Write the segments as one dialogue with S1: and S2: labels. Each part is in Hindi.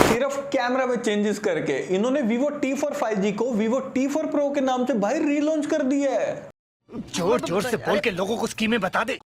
S1: सिर्फ कैमरा में चेंजेस करके इन्होंने Vivo T4 5G को Vivo T4 Pro के नाम से भाई रीलॉन्च कर दिया है।
S2: जोर जोर से बोल के लोगों को स्कीमें बता दे।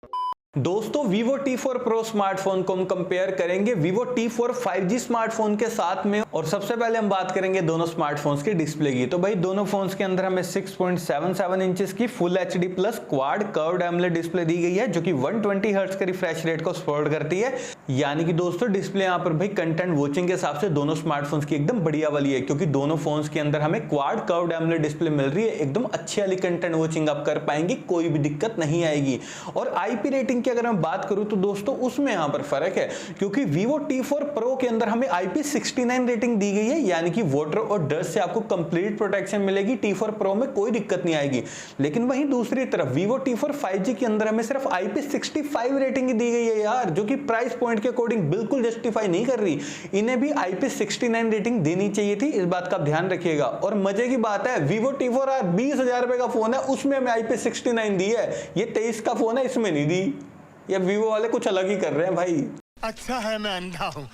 S1: दोस्तों Vivo T4 Pro स्मार्टफोन को हम कंपेयर करेंगे Vivo T4 5G स्मार्टफोन के साथ में, और सबसे पहले हम बात करेंगे दोनों स्मार्टफोन्स की डिस्प्ले की। तो भाई दोनों फोन्स के अंदर हमें 6.77 इंचेस की full HD plus quad curved amoled display दी गई है, जो कि 120 हर्ट्ज के रिफ्रेश रेट को सपोर्ट करती है। यानी कि दोस्तों डिस्प्ले यहाँ पर भाई कंटेंट वॉचिंग के हिसाब से दोनों स्मार्टफोन्स की एकदम बढ़िया वाली है, क्योंकि दोनों फोन्स के अंदर हमें क्वाड कर्व्ड एमोलेड डिस्प्ले मिल रही है। एकदम अच्छी वाली कंटेंट वॉचिंग आप कर पाएंगे, कोई भी दिक्कत नहीं आएगी। और IP रेटिंग की अगर मैं बात करूं तो दोस्तों उसमें यहां पर फर्क है, क्योंकि Vivo T4 Pro के अंदर हमें IP69 रेटिंग दी गई है, यानी कि वाटर और डस्ट से आपको कंप्लीट प्रोटेक्शन मिलेगी। T4 Pro में कोई दिक्कत नहीं आएगी। लेकिन वहीं दूसरी तरफ Vivo T4 5G के अंदर हमें सिर्फ IP65 रेटिंग दी गई है यार, जो कि प्राइस पॉइंट के अकॉर्डिंग बिल्कुल जस्टिफाई नहीं कर रही। इन्हें भी IP69 रेटिंग देनी चाहिए थी, इस बात का आप ध्यान रखिएगा। और मजे की बात है Vivo T4R 20,000 रुपए का फोन है, उसमें हमें IP69 दी है। ये 23 का फोन है, इसमें नहीं दी। ये Vivo वाले कुछ अलग ही कर रहे हैं भाई।
S2: अच्छा है मैं अंधा हूं।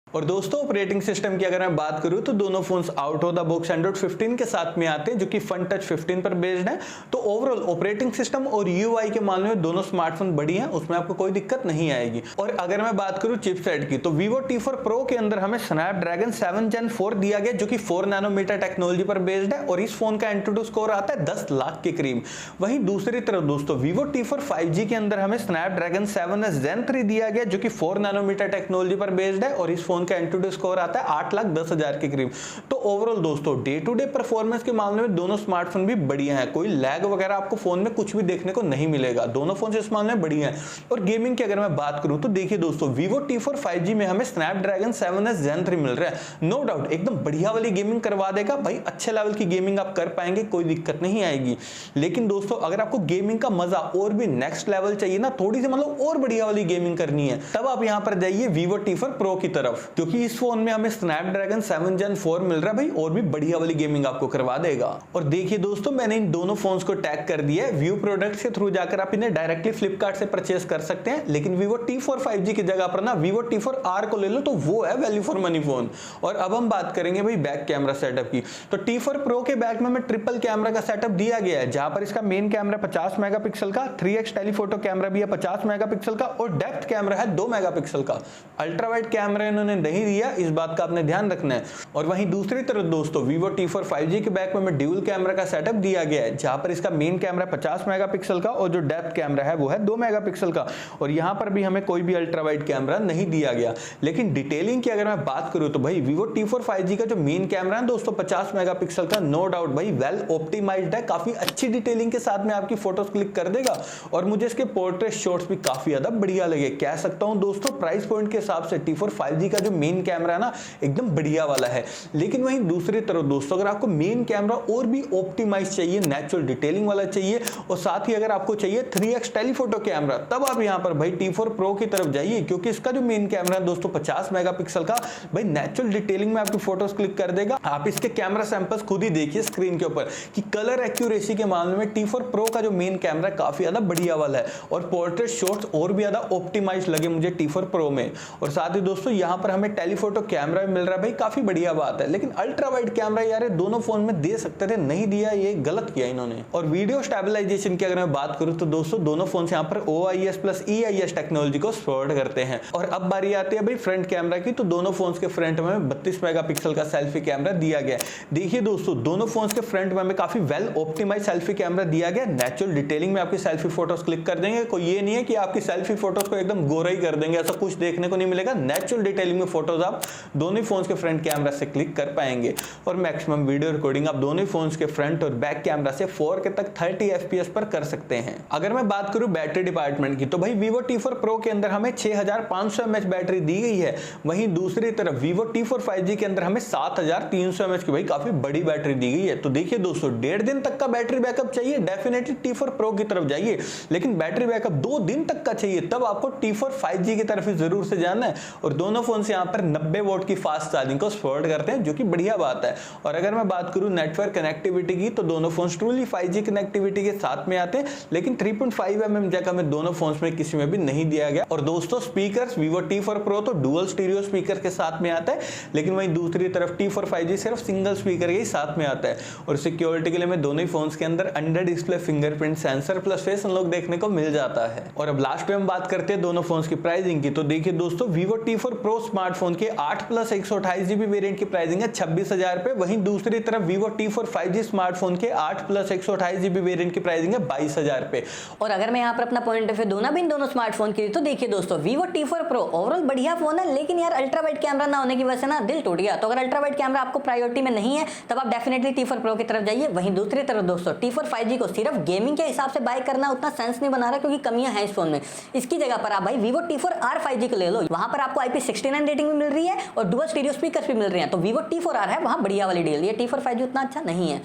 S1: और दोस्तों ऑपरेटिंग सिस्टम की अगर मैं बात करूं तो दोनों phones out of the box Android 15 के साथ में आते हैं, जो कि फन टच 15 पर बेस्ड है। तो ओवरऑल ऑपरेटिंग सिस्टम और UI के मामले में दोनों स्मार्टफोन बढ़िया हैं, उसमें आपको कोई दिक्कत नहीं आएगी। और अगर मैं बात करूं चिपसेट की, तो Vivo T4 Pro के अंदर हमें Snapdragon 7 Gen 4 दिया गया, जो कि 4 नैनोमीटर टेक्नोलॉजी पर बेस्ड है, और इस फोन का एंटूटू स्कोर आता है 10 लाख के करीब। वहीं दूसरी तरफ दोस्तों Vivo T4 5G के अंदर हमें Snapdragon 7S Gen 3 दिया गया, जो कि 4 नैनोमीटर टेक्नोलॉजी पर बेस्ड है, और इस फोन का एंटूटू स्कोर आता है 8,10,000 के करीब। तो ओवरऑल दोस्तों डे टू डे परफॉर्मेंस के मामले में दोनों स्मार्टफोन भी बढ़िया हैं, कोई लैग वगैरह आपको फोन में कुछ भी देखने को नहीं मिलेगा। दोनों फोन इस मामले में बढ़िया हैं। और गेमिंग की अगर मैं बात करूं तो देखिए दोस्तों Vivo T4 5G में हमें Snapdragon 7S Gen 3 मिल रहा है। नो डाउट एकदम बढ़िया वाली गेमिंग करवा देगा भाई, अच्छे लेवल की गेमिंग आप कर पाएंगे, कोई दिक्कत नहीं आएगी। लेकिन दोस्तों अगर आपको गेमिंग का मजा और भी नेक्स्ट लेवल चाहिए ना, थोड़ी सी मतलब और बढ़िया वाली गेमिंग करनी है, तब आप यहां पर जाइए Vivo T4 Pro की तरफ, क्योंकि इस फोन में हमें Snapdragon 7 Gen 4 मिल रहा है भाई, और भी बढ़िया वाली गेमिंग आपको करवा देगा। और देखिए दोस्तों मैंने इन दोनों फोन्स को टैग कर दिया है, व्यू प्रोडक्ट्स के थ्रू जाकर आप इन्हें डायरेक्टली फ्लिपकार्ट से परचेस कर सकते हैं। लेकिन Vivo T4 5G की जगह पर ना Vivo T4R को ले लो, तो वो है वैल्यू फॉर मनी फोन। और अब हम बात करेंगे भाई बैक कैमरा सेटअप की। तो T4 Pro के बैक में हमें ट्रिपल कैमरा का सेटअप दिया गया है, जहां पर इसका मेन कैमरा 50 मेगापिक्सल का, 3x टेलीफोटो कैमरा भी है 50 मेगापिक्सल का, और डेप्थ कैमरा है 2 मेगापिक्सल का। अल्ट्रा वाइड कैमरा इन्होंने नहीं दिया, इस बात का आपने ध्यान रखना है। और वहीं दूसरी तरफ दोस्तों Vivo T4 5G के बैक में हमें ड्यूल कैमरा का सेटअप दिया गया है, जहां पर इसका मेन कैमरा 50 मेगापिक्सल का और जो डेप्थ कैमरा है वो है 2 मेगापिक्सल का। और यहां पर भी हमें कोई भी अल्ट्रा वाइड कैमरा नहीं दिया गया। लेकिन डिटेलिंग की अगर मैं बात करूं तो भाई Vivo T4 5G का जो मेन कैमरा है दोस्तों 50 मेगापिक्सल का, नो डाउट भाई वेल ऑप्टिमाइज्ड है, काफी अच्छी डिटेलिंग के साथ में आपकी फोटोज क्लिक कर देगा। और मुझे इसके पोर्ट्रेट शॉट्स भी काफी ज्यादा बढ़िया लगे। कह सकता हूं दोस्तों प्राइस पॉइंट के हिसाब से T4 5G का जो मेन कैमरा है ना एकदम बढ़िया वाला है। लेकिन वहीं दूसरी तरफ दोस्तों अगर आपको मेन कैमरा और भी ऑप्टिमाइज चाहिए, नेचुरल डिटेलिंग वाला चाहिए, और साथ ही अगर आपको चाहिए 3x टेलीफोटो कैमरा, तब आप यहां पर भाई T4 Pro की तरफ जाइए, क्योंकि इसका जो मेन कैमरा है दोस्तों 50 मेगापिक्सल का, भाई नेचुरल डिटेलिंग में आपकी फोटोज क्लिक कर देगा। आप इसके कैमरा सैंपल्स खुद ही देखिए स्क्रीन के ऊपर कि कलर एक्यूरेसी के मामले में T4 Pro का जो मेन कैमरा काफी ज्यादा बढ़िया वाला है, और पोर्ट्रेट शॉट्स और भी ज्यादा ऑप्टिमाइज लगे मुझे T4 Pro में। और साथ ही दोस्तों यहां पर हमें टेलीफोटो कैमरा भी मिल रहा है भाई, काफी बढ़िया बात है। लेकिन अल्ट्रा वाइड कैमरा यार दोनों फोन में दे सकते थे, नहीं दिया, ये गलत किया इन्होंने। और वीडियो स्टेबलाइजेशन की अगर मैं बात करूं तो दोस्तों दोनों फोन यहां पर OIS प्लस EIS टेक्नोलॉजी को सपोर्ट करते हैं। और अब बारी आती है भाई फ्रंट कैमरा की, तो दोनों फोन के फ्रंट में 32 मेगापिक्सल का सेल्फी कैमरा दिया गया है। देखिए दोस्तों दोनों फोन के फ्रंट में हमें काफी वेल ऑप्टिमाइज सेल्फी कैमरा दिया गया, नेचुरल डिटेलिंग में आपकी सेल्फी फोटोज क्लिक कर देंगे। कोई ये नहीं है कि आपकी सेल्फी फोटोज को एकदम गोरा ही कर देंगे, ऐसा कुछ देखने को नहीं मिलेगा। नेचुरल डिटेलिंग में फोटोज आप दोनों फोन के फ्रंट कैमरा से क्लिक कर पाएंगे। और मैक्सिमम वीडियो रिकॉर्डिंग आप दोनों फोन्स के फ्रंट और बैक कैमरा से 4K तक 30 FPS पर कर सकते हैं। अगर मैं बात करूं बैटरी डिपार्टमेंट की, तो भाई Vivo T4 Pro के अंदर हमें 6500 mAh बैटरी दी गई है। वहीं दूसरी तरफ Vivo T4 5G के अंदर हमें 7300 mAh की भाई काफी बड़ी बैटरी दी गई है। तो देखिए दोस्तों 1.5 दिन तक का बैटरी बैकअप चाहिए, डेफिनेटली T4 Pro की तरफ जाइए। लेकिन बैटरी बैकअप 2 दिन तक का चाहिए, तब आपको T4 5G की तरफ जरूर से जाना है। और दोनों फोन यहाँ पर 90 वोट की फास्ट चार्जिंग को सपोर्ट करते हैं, जो कि बढ़िया बात है। और अगर मैं बात करूं नेटवर्क कनेक्टिविटी की, तो दोनों फोन ट्रूली 5G कनेक्टिविटी के साथ में आते हैं, लेकिन 3.5 mm जैक हमें दोनों फोन्स में किसी में भी नहीं दिया गया। और दोस्तों स्पीकर्स Vivo T4 Pro तो डुअल स्टीरियो स्पीकर के साथ में आता है, लेकिन वहीं दूसरी तरफ T4 5G सिर्फ सिंगल स्पीकर के ही साथ में आता है। और सिक्योरिटी के लिए में दोनों ही फोन्स के अंदर under display fingerprint sensor plus face unlock देखने को मिल जाता है। और अब लास्ट पे हम बात करते हैं दोनों फोन्स की प्राइसिंग की। तो देखिए दोस्तों, Vivo T4 Pro स्मार्टफोन के 8+128GB वेरिएंट की प्राइसिंग है 26,000 रुपए। वहीं दूसरी तरफ Vivo T4 5G स्मार्टफोन के 8+128GB वेरिएंट की प्राइसिंग है 22,000 रुपए।
S3: और अगर मैं यहाँ पर अपना पॉइंट ऑफ व्यू दूं ना भी इन दोनों स्मार्टफोन के लिए, तो देखिए दोस्तों, Vivo T4 Pro ओवरऑल बढ़िया फोन है, लेकिन यार अल्ट्रा वाइड कैमरा ना होने की वजह से ना दिल टूट गया। तो अगर अल्ट्रा वाइड कैमरा आपको प्रायोरिटी में नहीं है, तब आप डेफिनेटली T4 Pro की तरफ जाइए। वहीं दूसरी तरफ दोस्तों, T4 5G को सिर्फ गेमिंग के हिसाब से बाय करना उतना सेंस नहीं बना रहा, क्योंकि कमियां हैं इस फोन में। इसकी जगह पर आप भाई Vivo T4R 5G को ले लो, वहां पर आपको IP69 रेटिंग भी मिल रही है और डुअल स्टीरियो स्पीकर्स भी मिल रहे हैं। तो Vivo T4R है वहां बढ़िया वाली डील, ये T4 5G उतना अच्छा नहीं है।